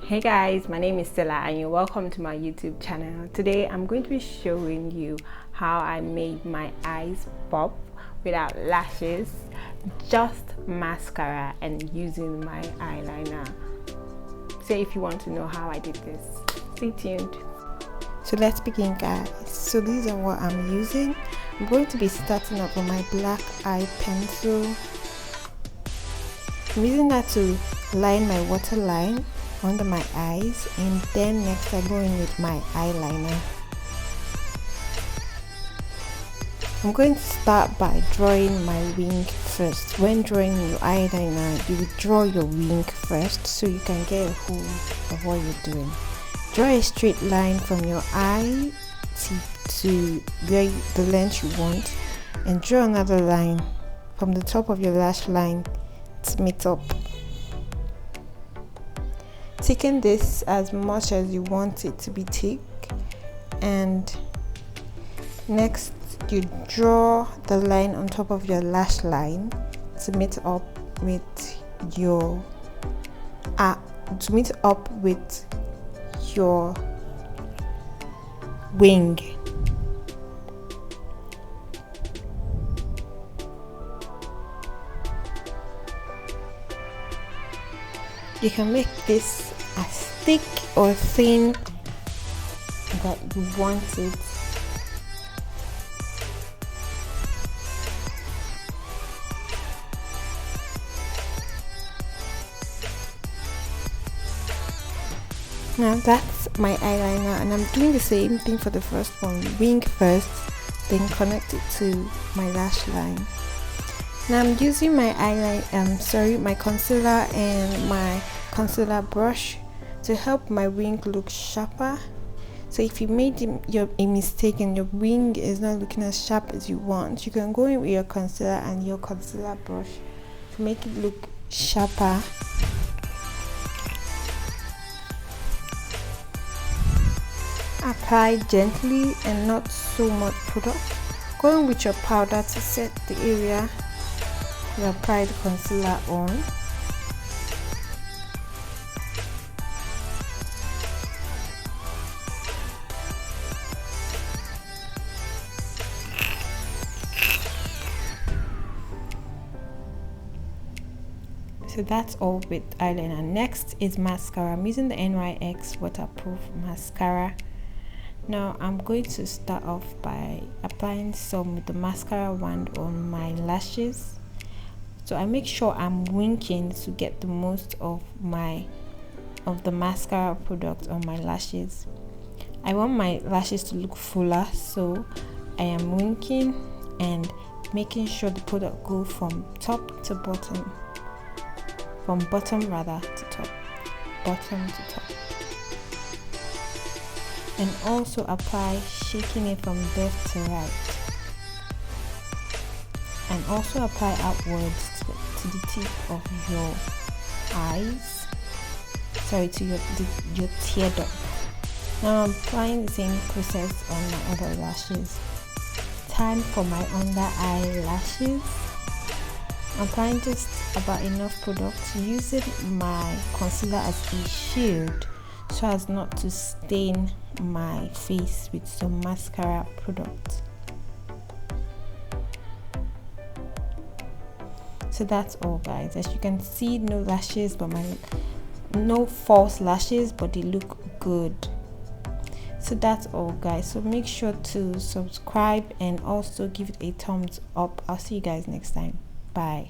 Hey guys, my name is Stella and you're welcome to my YouTube channel. Today I'm going to be showing you how I made my eyes pop without lashes, just mascara and using my eyeliner. So if you want to know how I did this, stay tuned. So let's begin, guys. So these are what I'm using. I'm going to be starting off with my black eye pencil. I'm using that to line my waterline under my eyes, and then next I go in with my eyeliner. I'm going to start by drawing my wing first. When drawing your eyeliner, you will draw your wing first so you can get a hold of what you're doing. Draw a straight line from your eye tip to where the length you want, and draw another line from the top of your lash line to meet up. Thicken this as much as you want it to be thick, and next you draw the line on top of your lash line to meet up with your wing. You can make this as thick or thin that you want it. Now that's my eyeliner, and I'm doing the same thing for the first one. Wing first, then connect it to my lash line. Now I'm using my my concealer and my concealer brush to help my wing look sharper. So if you made a mistake and your wing is not looking as sharp as you want, you can go in with your concealer and your concealer brush to make it look sharper. Apply gently and not so much product. Go in with your powder to set the area you apply the concealer on. So that's all with eyeliner. Next is mascara. I'm using the NYX waterproof mascara. Now I'm going to start off by applying some with the mascara wand on my lashes. So I make sure I'm winking to get the most of the mascara product on my lashes. I want my lashes to look fuller, so I am winking and making sure the product go from top to bottom, from bottom rather to top, bottom to top, and also apply, shaking it from left to right, and also apply outwards to the tip of your eyes, to your tear duct. Now I'm applying the same process on my other lashes. Time for my under eye lashes. I'm applying just about enough product, using my concealer as a shield so as not to stain my face with some mascara product. So that's all, guys. As you can see, no lashes, but no false lashes, but they look good. So that's all, guys. So make sure to subscribe and also give it a thumbs up. I'll see you guys next time. Bye.